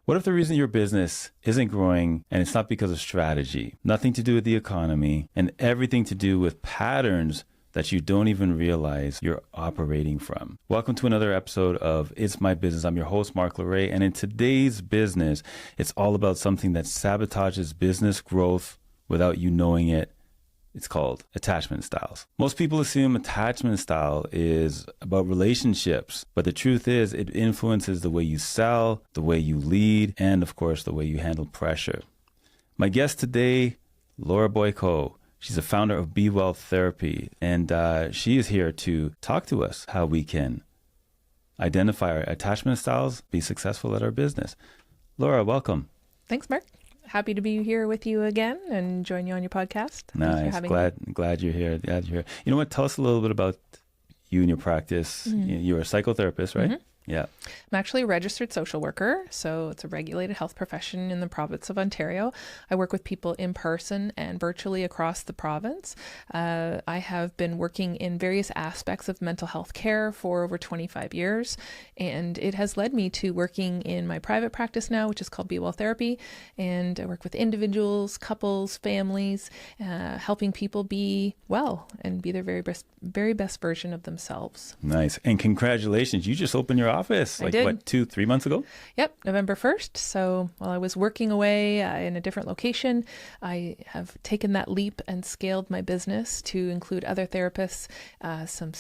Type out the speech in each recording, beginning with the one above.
What if the reason your business isn't growing and it's not because of strategy, nothing to do with the economy, and everything to do with patterns that you don't even realize you're operating from? Welcome to another episode of It's My Business. I'm your host, Mark LeRae, and in today's business, it's all about something that sabotages business growth without you knowing it. It's called attachment styles. Most people assume attachment style is about relationships, but the truth is it influences the way you sell, the way you lead, and of course, the way you handle pressure. My guest today, Laura Boyko. She's a founder of BeWell Therapy, and she is here to talk to us how we can identify our attachment styles, be successful at our business. Laura, welcome. Thanks, Mark. Happy to be here with you again and join you on your podcast. Nice. Glad you're here. You know what? Tell us a little bit about you and your practice. Mm-hmm. You're a psychotherapist, right? Mm-hmm. Yeah. I'm actually a registered social worker, so it's a regulated health profession in the province of Ontario. I work with people in person and virtually across the province. I have been working in various aspects of mental health care for over 25 years, and it has led me to working in my private practice now, which is called BeWell Therapy, and I work with individuals, couples, families, helping people be well and be their very best version of themselves. Nice. And congratulations. You just opened your office I did. What, 2-3 months ago? Yep, November 1st. So while I was working away in a different location, I have taken that leap and scaled my business to include other therapists, some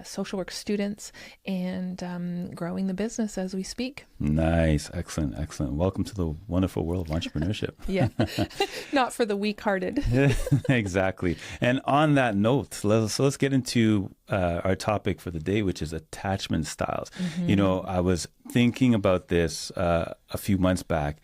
social work students, and growing the business as we speak. Nice. Excellent. Welcome to the wonderful world of entrepreneurship. Yeah, not for the weak-hearted. Exactly. And on that note, let's get into our topic for the day, which is attachment styles. Mm-hmm. You know, I was thinking about this a few months back,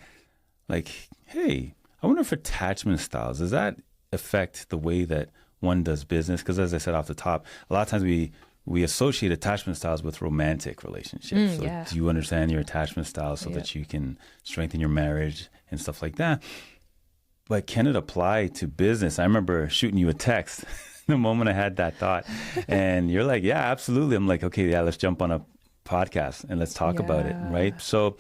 like, hey, I wonder if attachment styles, does that affect the way that one does business? Because as I said off the top, a lot of times we associate attachment styles with romantic relationships. So yeah. Do you understand your attachment style so that you can strengthen your marriage and stuff like that? But can it apply to business? I remember shooting you a text the moment I had that thought, and you're like, yeah, absolutely. I'm like, okay, yeah, let's jump on a podcast and let's talk about it, right? So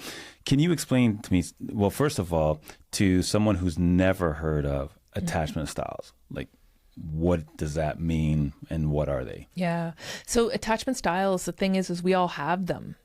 can you explain to me, well, first of all, to someone who's never heard of attachment styles, like what does that mean and what are they? Yeah. So attachment styles, the thing is we all have them.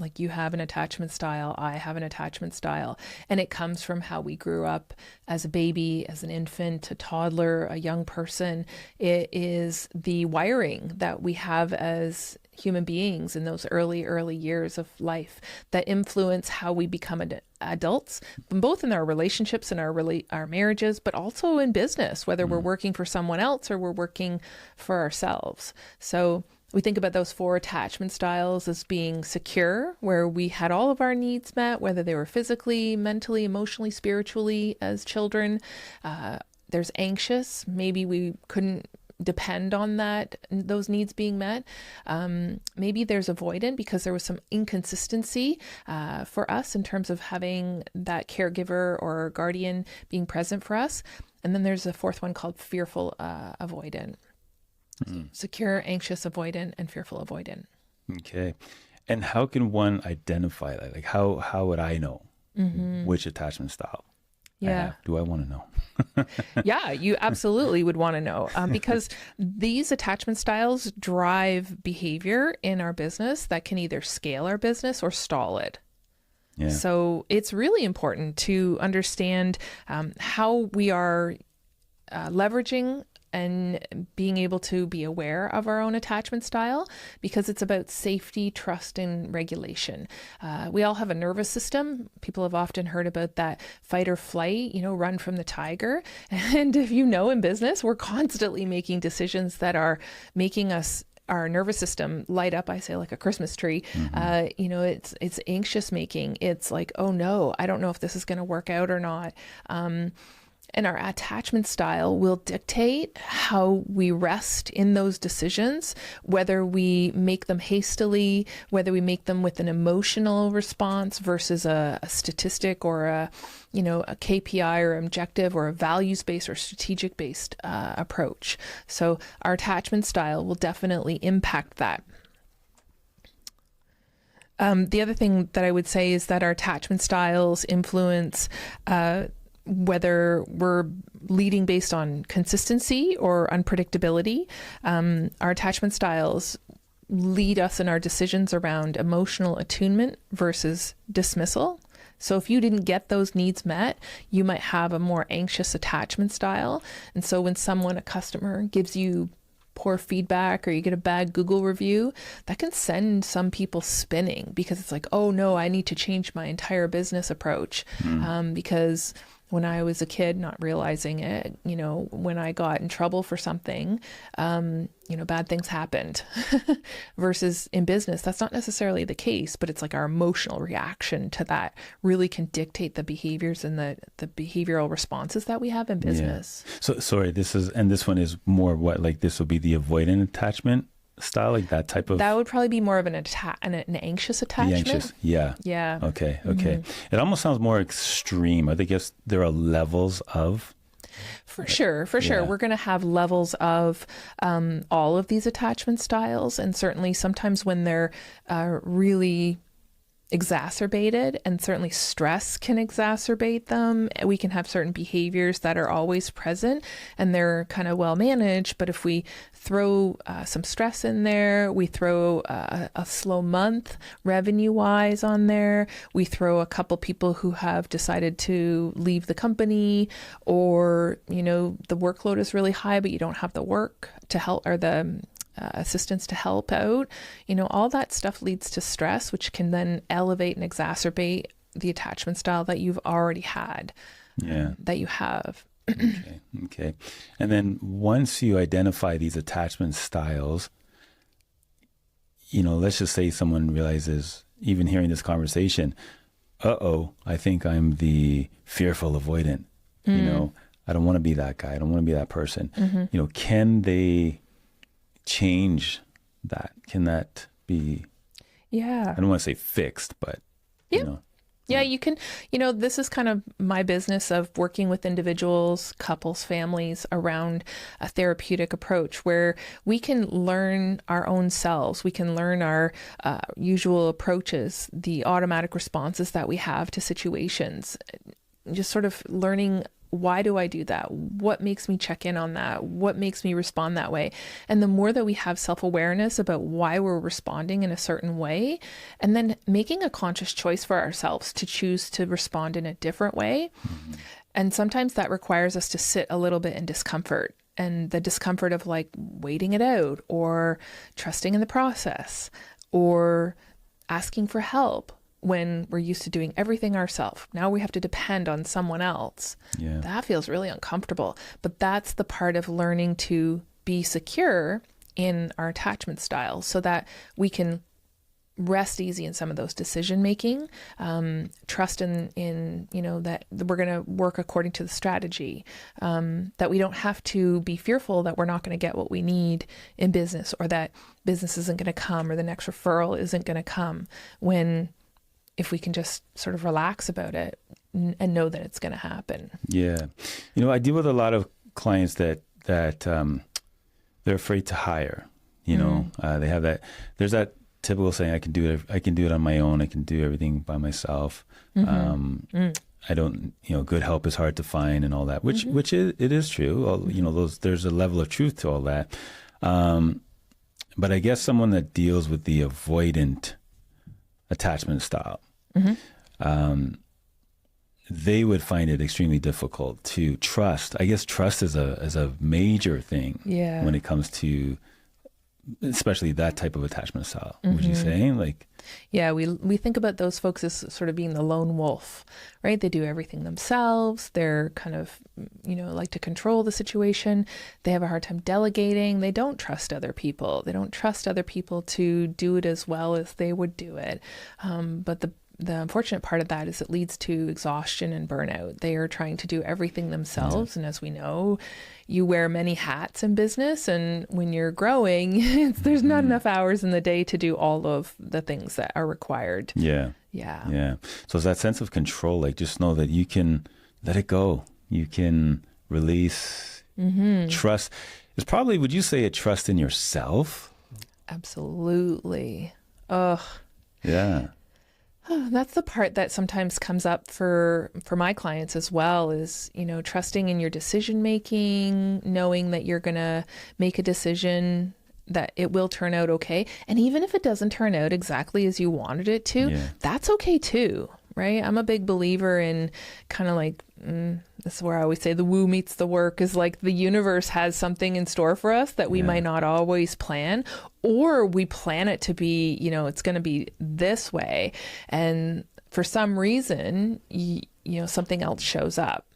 Like you have an attachment style, I have an attachment style, and it comes from how we grew up as a baby, as an infant, a toddler, a young person. It is the wiring that we have as human beings in those early years of life that influence how we become adults, both in our relationships and our marriages, but also in business, whether we're working for someone else or we're working for ourselves. So we think about those 4 attachment styles as being secure, where we had all of our needs met, whether they were physically, mentally, emotionally, spiritually as children. There's anxious. Maybe we couldn't depend on those needs being met. Maybe there's avoidant because there was some inconsistency for us in terms of having that caregiver or guardian being present for us. And then there's a 4th one called fearful avoidant. Secure, anxious, avoidant, and fearful avoidant. Okay. And how can one identify that? Like how would I know which attachment style I have? Do I want to know? Yeah, you absolutely would want to know because these attachment styles drive behavior in our business that can either scale our business or stall it. Yeah. So it's really important to understand how we are leveraging and being able to be aware of our own attachment style, because it's about safety, trust, and regulation. We all have a nervous system. People have often heard about that fight or flight, run from the tiger. And if you know in business, we're constantly making decisions that are making our nervous system light up, I say, like a Christmas tree. It's anxious making. It's like, oh no, I don't know if this is going to work out or not. And our attachment style will dictate how we rest in those decisions, whether we make them hastily, whether we make them with an emotional response versus a statistic or a KPI or objective or a values-based or strategic-based approach. So our attachment style will definitely impact that. The other thing that I would say is that our attachment styles influence whether we're leading based on consistency or unpredictability. Our attachment styles lead us in our decisions around emotional attunement versus dismissal. So if you didn't get those needs met, you might have a more anxious attachment style. And so when a customer gives you poor feedback or you get a bad Google review, that can send some people spinning because it's like, oh no, I need to change my entire business approach. Because when I was a kid, not realizing it, when I got in trouble for something, bad things happened. Versus in business, that's not necessarily the case, but it's like our emotional reaction to that really can dictate the behaviors and the behavioral responses that we have in business. Yeah. So sorry, this one is more what, like this would be the avoidant attachment style, like that type of. That would probably be more of an anxious attachment. The anxious, yeah. Yeah. Okay. It almost sounds more extreme. I guess there are levels of. For sure. We're going to have levels of all of these attachment styles. And certainly sometimes when they're really exacerbated, and certainly stress can exacerbate them, we can have certain behaviors that are always present and they're kind of well managed. But if we throw some stress in there, we throw a slow month revenue wise on there, we throw a couple people who have decided to leave the company, or the workload is really high but you don't have the work to help, or the assistance to help out, all that stuff leads to stress, which can then elevate and exacerbate the attachment style that you've already had, that you have. Okay. And then once you identify these attachment styles, let's just say someone realizes, even hearing this conversation, I think I'm the fearful avoidant. I don't want to be that guy. I don't want to be that person. Can they change that? Can that be, I don't want to say fixed, but Yeah, you can, this is kind of my business of working with individuals, couples, families around a therapeutic approach where we can learn our own selves. We can learn our usual approaches, the automatic responses that we have to situations, just sort of learning, why do I do that? What makes me check in on that? What makes me respond that way? And the more that we have self-awareness about why we're responding in a certain way, and then making a conscious choice for ourselves to choose to respond in a different way. And sometimes that requires us to sit a little bit in discomfort, and the discomfort of like waiting it out, or trusting in the process, or asking for help. When we're used to doing everything ourselves, now we have to depend on someone else. Yeah. That feels really uncomfortable. But that's the part of learning to be secure in our attachment styles so that we can rest easy in some of those decision making, trust in that we're going to work according to the strategy, that we don't have to be fearful that we're not going to get what we need in business, or that business isn't going to come, or the next referral isn't going to come, if we can just sort of relax about it and know that it's going to happen. Yeah. I deal with a lot of clients that they're afraid to hire, they have there's that typical saying, I can do it on my own. I can do everything by myself. I don't, good help is hard to find and all that, which it is true. There's a level of truth to all that. But I guess someone that deals with the avoidant attachment style, they would find it extremely difficult to trust. I guess trust is a major thing when it comes to, especially that type of attachment style. Would you say? Yeah, we think about those folks as sort of being the lone wolf, right? They do everything themselves. They're kind of, like to control the situation. They have a hard time delegating. They don't trust other people. They don't trust other people to do it as well as they would do it. But the unfortunate part of that is it leads to exhaustion and burnout. They are trying to do everything themselves. And as we know, you wear many hats in business. And when you're growing, there's not enough hours in the day to do all of the things that are required. Yeah. So it's that sense of control, just know that you can let it go. You can release, trust. It's probably, would you say, a trust in yourself? Absolutely. Ugh. Yeah. That's the part that sometimes comes up for my clients as well is, trusting in your decision making, knowing that you're going to make a decision that it will turn out okay. And even if it doesn't turn out exactly as you wanted it to, that's okay too, right? I'm a big believer in kind of like, this is where I always say the woo meets the work, is like the universe has something in store for us that we might not always plan, or we plan it to be, it's going to be this way. And for some reason, something else shows up.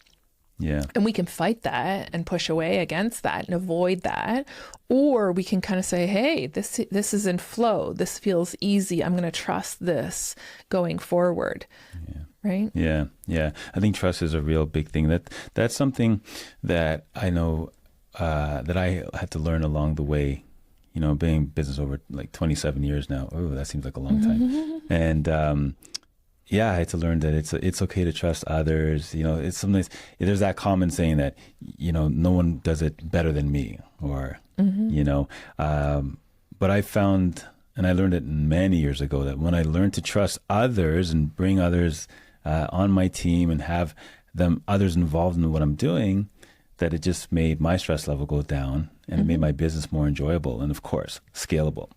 Yeah. And we can fight that and push away against that and avoid that. Or we can kind of say, hey, this is in flow. This feels easy. I'm going to trust this going forward. Yeah. Right? Yeah. Yeah. I think trust is a real big thing. That's something that I know that I had to learn along the way, being in business over like 27 years now. Oh, that seems like a long time. And, I had to learn that it's okay to trust others. It's sometimes there's that common saying that, no one does it better than me, or, but I found, and I learned it many years ago, that when I learned to trust others and bring others on my team and have others involved in what I'm doing, that it just made my stress level go down, and it made my business more enjoyable and, of course, scalable.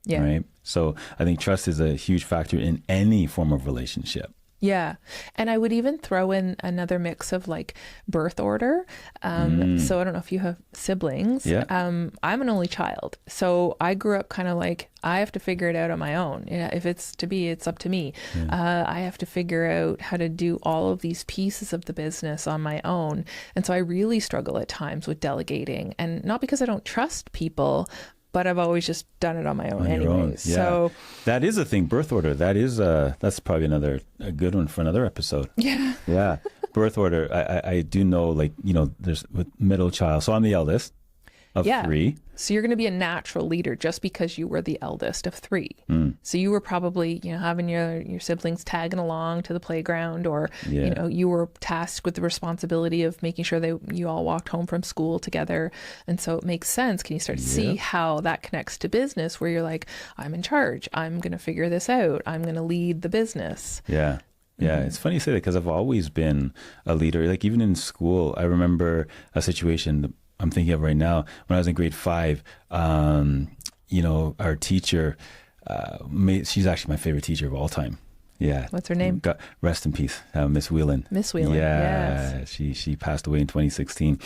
Yeah. Right. So I think trust is a huge factor in any form of relationship. Yeah. And I would even throw in another mix of like birth order. So I don't know if you have siblings. Yeah. I'm an only child. So I grew up kind of like, I have to figure it out on my own. If it's to be, it's up to me. I have to figure out how to do all of these pieces of the business on my own. And so I really struggle at times with delegating, and not because I don't trust people, but I've always just done it on my own anyways. Yeah. So that is a thing, birth order. That's probably a good one for another episode. Yeah. Yeah. Birth order. I do know, there's with middle child. So I'm the eldest of three. So you're going to be a natural leader just because you were the eldest of three. So you were probably, having your siblings tagging along to the playground, or, you were tasked with the responsibility of making sure you all walked home from school together. And so it makes sense. Can you start to see how that connects to business, where you're like, I'm in charge. I'm going to figure this out. I'm going to lead the business. Yeah. Yeah, It's funny you say that, because I've always been a leader. Like even in school, I remember a situation I'm thinking of right now. When I was in grade 5, our teacher, she's actually my favorite teacher of all time. Yeah. What's her name? Rest in peace, Miss Whelan. Miss Whelan. Yeah. Yes. She passed away in 2016.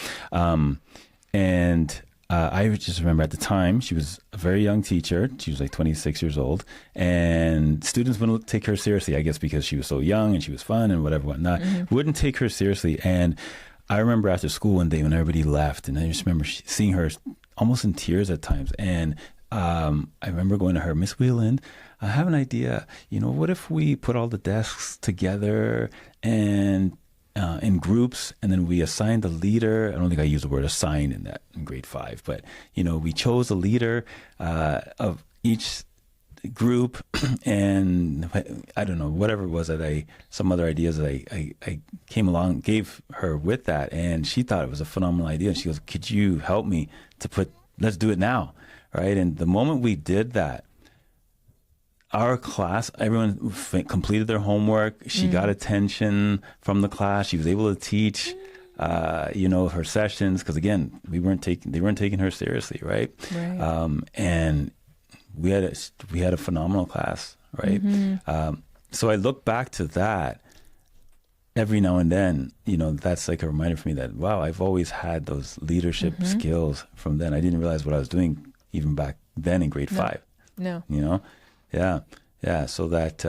And I just remember at the time, she was a very young teacher. She was like 26 years old, and students wouldn't take her seriously, I guess, because she was so young and she was fun and whatnot. Wouldn't take her seriously. And I remember after school one day when everybody left, and I just remember seeing her almost in tears at times. And I remember going to her, Miss Whelan, I have an idea. What if we put all the desks together and in groups, and then we assigned the leader? I don't think I used the word assign in grade 5, but we chose a leader of each group, and I don't know, whatever it was some other ideas that I came along, gave her with that, and she thought it was a phenomenal idea. And she goes, could you help me let's do it now, right? And the moment we did that, our class, everyone completed their homework. She got attention from the class. She was able to teach, her sessions, because again, they weren't taking her seriously, right? And we had a phenomenal class, right? So I look back to that every now and then. That's like a reminder for me that, wow, I've always had those leadership skills from then. I didn't realize what I was doing even back then in grade 5. No. Yeah. So that,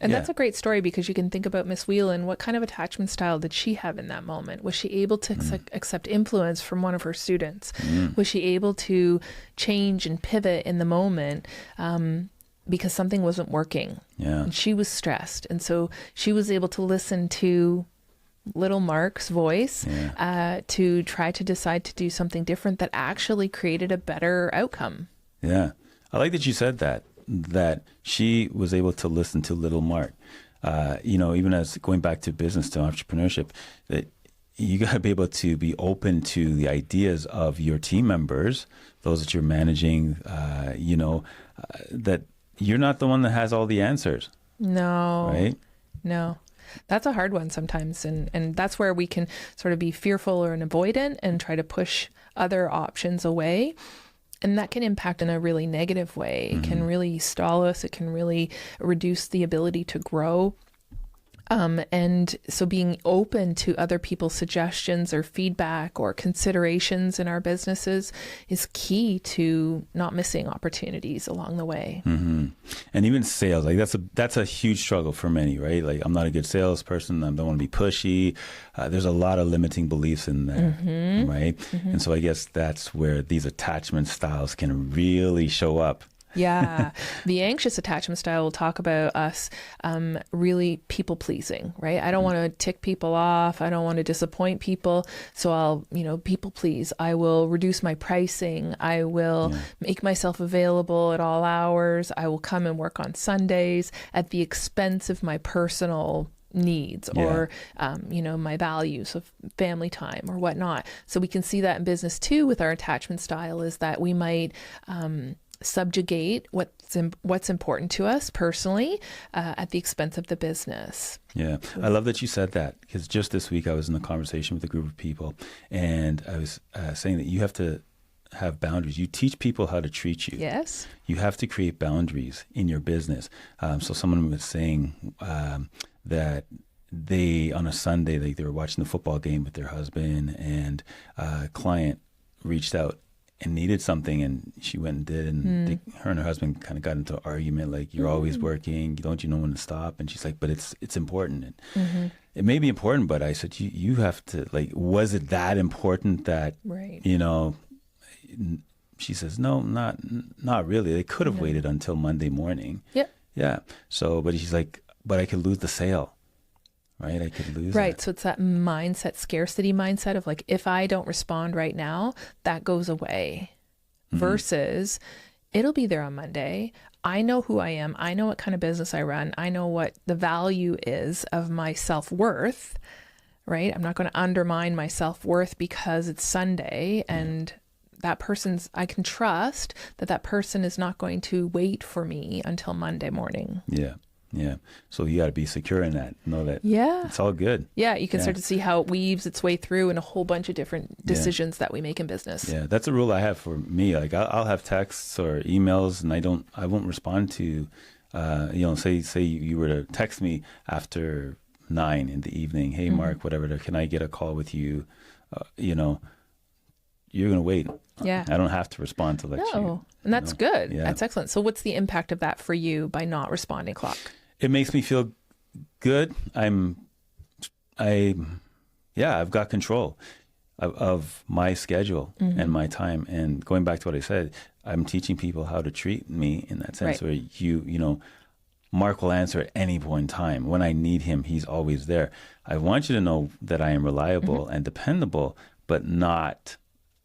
and that's a great story, because you can think about Miss Whelan. What kind of attachment style did she have in that moment? Was she able to accept influence from one of her students? Was she able to change and pivot in the moment because something wasn't working? Yeah. And she was stressed. And so she was able to listen to little Mark's voice to try to decide to do something different that actually created a better outcome. Yeah. I like that you said that she was able to listen to little Mark. Even as going back to business, to entrepreneurship, that you got to be able to be open to the ideas of your team members, those that you're managing, that you're not the one that has all the answers. No. Right? No. That's a hard one sometimes. And that's where we can sort of be fearful or an avoidant and try to push other options away. And that can impact in a really negative way. It can really stall us. It can really reduce the ability to grow. And so being open to other people's suggestions or feedback or considerations in our businesses is key to not missing opportunities along the way. Mm-hmm. And even sales, like that's a huge struggle for many, right? Like, I'm not a good salesperson. I don't want to be pushy. There's a lot of limiting beliefs in there, right? And so I guess that's where these attachment styles can really show up. Yeah. The anxious attachment style will talk about us really people pleasing, right? I don't want to tick people off. I don't want to disappoint people. So I'll, people please. I will reduce my pricing. I will make myself available at all hours. I will come and work on Sundays at the expense of my personal needs or, my values of family time or whatnot. So we can see that in business too with our attachment style is that we might, subjugate what's important to us personally at the expense of the business. Yeah, I love that you said that, because just this week I was in a conversation with a group of people, and I was saying that you have to have boundaries. You teach people how to treat you. Yes. You have to create boundaries in your business. So someone was saying that they, on a Sunday, they were watching the football game with their husband, and a client reached out and needed something, and she went and did, and her and her husband kind of got into an argument, like, you're always working, don't you know when to stop? And she's like, but it's important. And it may be important, but I said, you have to, like, was it that important that, she says, no, not really. They could have waited until Monday morning. Yeah. So, but she's like, but I could lose the sale. Right, I could lose. Right, that. so it's that mindset, scarcity mindset of like, if I don't respond right now, that goes away. Versus, it'll be there on Monday. I know who I am. I know what kind of business I run. I know what the value is of my self-worth. Right, I'm not going to undermine my self-worth because it's Sunday and that person's. I can trust that person is not going to wait for me until Monday morning. Yeah. Yeah. So you got to be secure in that. Know that it's all good. Yeah. You can start to see how it weaves its way through in a whole bunch of different decisions that we make in business. Yeah. That's a rule I have for me. Like I'll have texts or emails, and I won't respond to, say you were to text me after 9 in the evening. Hey, Mark, whatever, can I get a call with you? You're going to wait. Yeah. I don't have to respond to let you. No. And that's good. Yeah. That's excellent. So what's the impact of that for you by not responding, Clock? It makes me feel good. I've got control of my schedule and my time. And going back to what I said, I'm teaching people how to treat me in that sense, where Mark will answer at any point in time. When I need him, he's always there. I want you to know that I am reliable and dependable, but not,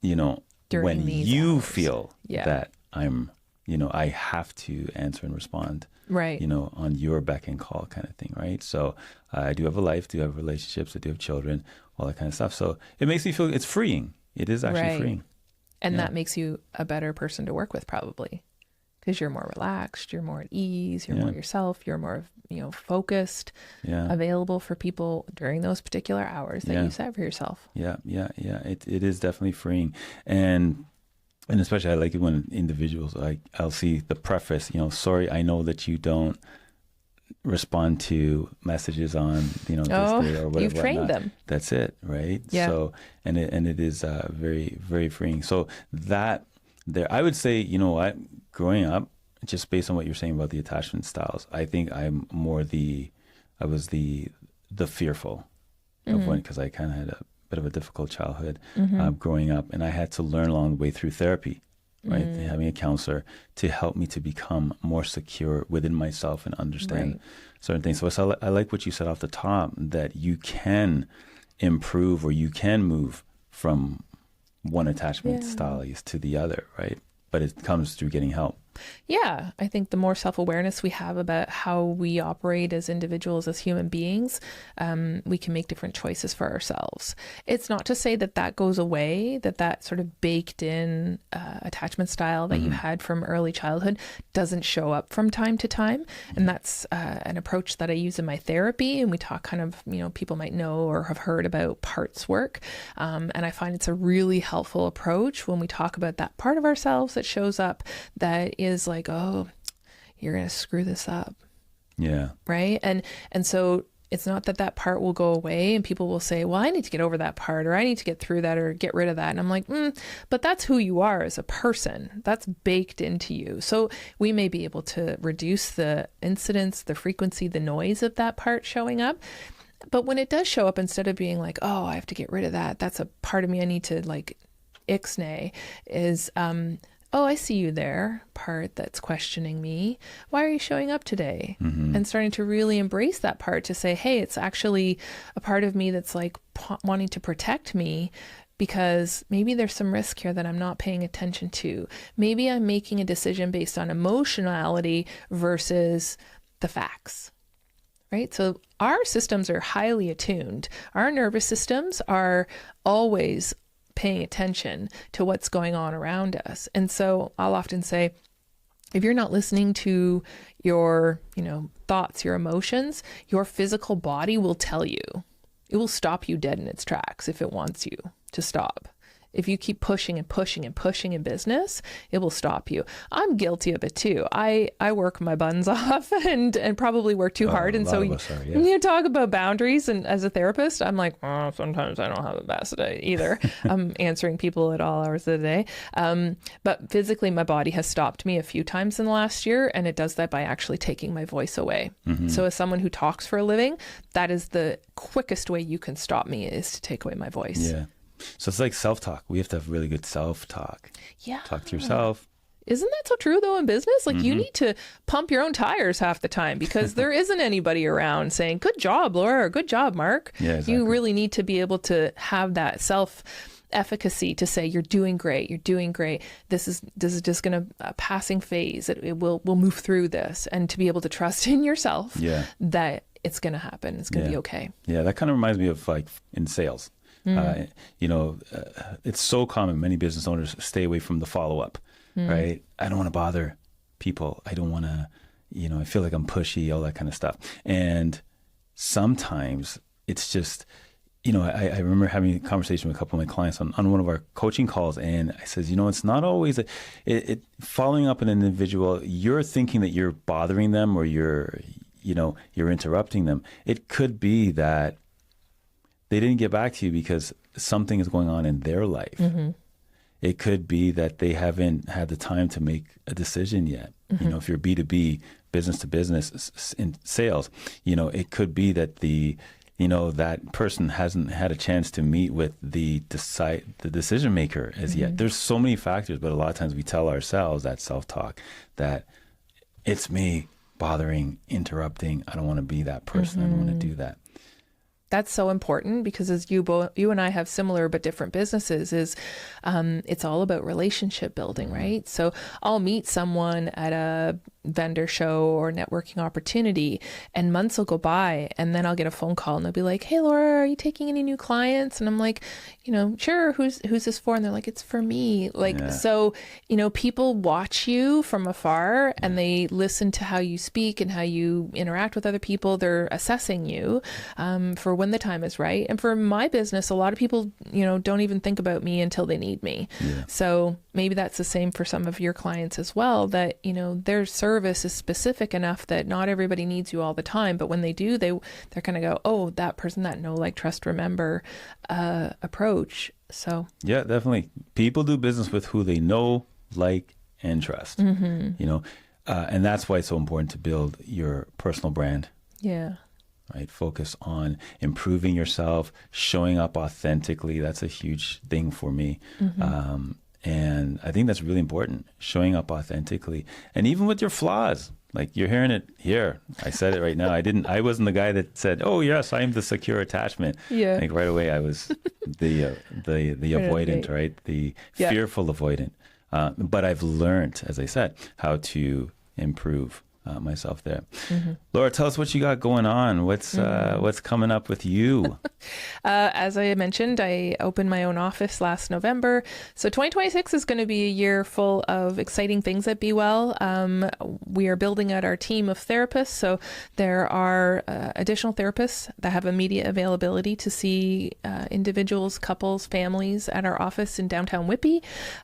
during when you hours. Feel that I'm, I have to answer and respond. Right. On your beck and call kind of thing, right? So I do have a life, do have relationships, I do have children, all that kind of stuff. So it makes me feel it's freeing. It is actually freeing. And that makes you a better person to work with probably, because you're more relaxed, you're more at ease, you're more yourself, you're more, focused, available for people during those particular hours that you set for yourself. Yeah. It is definitely freeing. And especially I like it when individuals, I'll see the preface, sorry, I know that you don't respond to messages on, this day or whatever. You've trained them. That's it, right? Yeah. So, and it is very, very freeing. So I would say, growing up, just based on what you're saying about the attachment styles, I think I'm more I was the fearful of one, because I kind of had a bit of a difficult childhood growing up, and I had to learn along the way through therapy, right? Having a counselor to help me to become more secure within myself and understand certain things. So I like what you said off the top, that you can improve or you can move from one attachment style to the other, right? But it comes through getting help. Yeah, I think the more self-awareness we have about how we operate as individuals, as human beings, we can make different choices for ourselves. It's not to say that that goes away, that sort of baked in attachment style that you had from early childhood doesn't show up from time to time. And that's an approach that I use in my therapy. And we talk kind of, people might know or have heard about parts work. And I find it's a really helpful approach when we talk about that part of ourselves that shows up that is like, oh, you're going to screw this up. Yeah. Right. And so it's not that part will go away and people will say, well, I need to get over that part, or I need to get through that, or get rid of that. And I'm like, but that's who you are as a person. That's baked into you. So we may be able to reduce the incidence, the frequency, the noise of that part showing up. But when it does show up, instead of being like, oh, I have to get rid of that, that's a part of me I need to like ixnay, is, oh, I see you there, part that's questioning me. Why are you showing up today? And starting to really embrace that part to say, hey, it's actually a part of me that's like wanting to protect me, because maybe there's some risk here that I'm not paying attention to. Maybe I'm making a decision based on emotionality versus the facts. Right? So our systems are highly attuned. Our nervous systems are always paying attention to what's going on around us. And so I'll often say, if you're not listening to your, thoughts, your emotions, your physical body will tell you. It will stop you dead in its tracks if it wants you to stop. If you keep pushing and pushing and pushing in business, it will stop you. I'm guilty of it too. I work my buns off and probably work too hard. And so when you talk about boundaries, and as a therapist, I'm like, oh, sometimes I don't have the best day either. I'm answering people at all hours of the day. But physically, my body has stopped me a few times in the last year. And it does that by actually taking my voice away. So as someone who talks for a living, that is the quickest way you can stop me, is to take away my voice. Yeah. So it's like self-talk. We have to have really good self-talk. Yeah. Talk to yourself. Isn't that so true though in business? Like you need to pump your own tires half the time, because there isn't anybody around saying, good job, Laura, or good job, Mark. Yeah, exactly. You really need to be able to have that self-efficacy to say, you're doing great. You're doing great. This is just going to a passing phase. We'll move through this, and to be able to trust in yourself that it's going to happen. It's going to be okay. Yeah. That kind of reminds me of like in sales. It's so common. Many business owners stay away from the follow-up, right? I don't want to bother people. I don't want to, I feel like I'm pushy, all that kind of stuff. And sometimes it's just, I remember having a conversation with a couple of my clients on one of our coaching calls. And I says, it's not always following up an individual. You're thinking that you're bothering them, or you're interrupting them. It could be that they didn't get back to you because something is going on in their life. It could be that they haven't had the time to make a decision yet. If you're B2B, business to business in sales, it could be that that person hasn't had a chance to meet with the decision maker as yet. There's so many factors, but a lot of times we tell ourselves, that self-talk, that it's me bothering, interrupting. I don't want to be that person. I don't want to do that. That's so important, because as you and I have similar but different businesses, it's all about relationship building, right? So I'll meet someone at a vendor show or networking opportunity, and months will go by, and then I'll get a phone call and they'll be like, hey, Laura, are you taking any new clients? And I'm like, sure. Who's this for? And they're like, it's for me. So, people watch you from afar and they listen to how you speak and how you interact with other people. They're assessing you for when the time is right. And for my business, a lot of people, don't even think about me until they need me. Yeah. So maybe that's the same for some of your clients as well, that, their service is specific enough that not everybody needs you all the time. But when they do, they're going to go, oh, that person, that know, like, trust, remember approach. So yeah, definitely. People do business with who they know, like, and trust, and that's why it's so important to build your personal brand. Yeah. Right. Focus on improving yourself, showing up authentically. That's a huge thing for me. And I think that's really important, showing up authentically. And even with your flaws, like you're hearing it here. I said it right now. I wasn't the guy that said, oh, yes, I am the secure attachment. Yeah. Like right away, I was the avoidant, right? The fearful avoidant. But I've learned, as I said, how to improve myself there. Laura, tell us what you got going on. What's coming up with you? As I mentioned, I opened my own office last November. So 2026 is going to be a year full of exciting things at BeWell. We are building out our team of therapists. So there are additional therapists that have immediate availability to see individuals, couples, families at our office in downtown Whitby.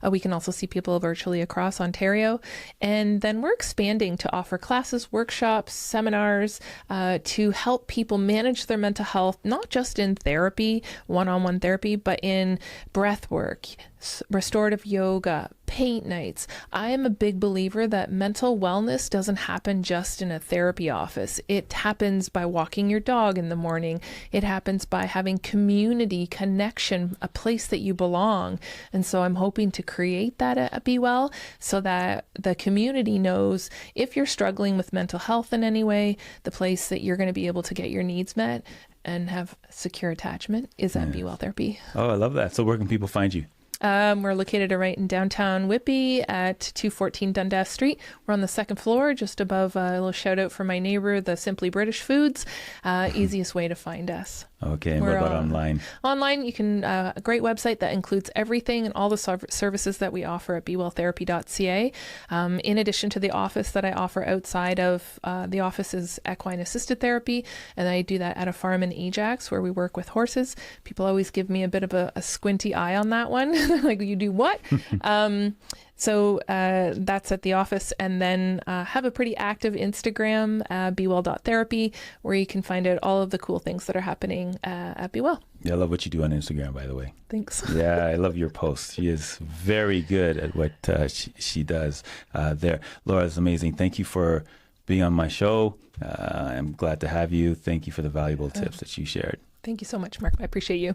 We can also see people virtually across Ontario. And then we're expanding to offer classes, workshops, seminars to help people manage their mental health, not just in therapy, one-on-one therapy, but in breath work, restorative yoga, paint nights. I am a big believer that mental wellness doesn't happen just in a therapy office. It happens by walking your dog in the morning. It happens by having community, connection, a place that you belong. And so I'm hoping to create that at BeWell so that the community knows if you're struggling with mental health in any way, the place that you're going to be able to get your needs met and have secure attachment is at BeWell Therapy. Oh, I love that. So where can people find you? We're located right in downtown Whitby at 214 Dundas Street. We're on the second floor, just above a little shout out for my neighbor, the Simply British Foods. Easiest way to find us. Okay, and what about online? Online, you can, a great website that includes everything and all the services that we offer at BeWellTherapy.ca. In addition to the office that I offer outside of the office is equine assisted therapy, and I do that at a farm in Ajax where we work with horses. People always give me a bit of a squinty eye on that one. Like, you do what? So that's at the office, and then have a pretty active Instagram, BeWell.therapy, where you can find out all of the cool things that are happening at BeWell. Yeah, I love what you do on Instagram, by the way. Thanks. Yeah, I love your posts. She is very good at what she does there. Laura, it's amazing. Thank you for being on my show. I'm glad to have you. Thank you for the valuable tips that you shared. Thank you so much, Mark. I appreciate you.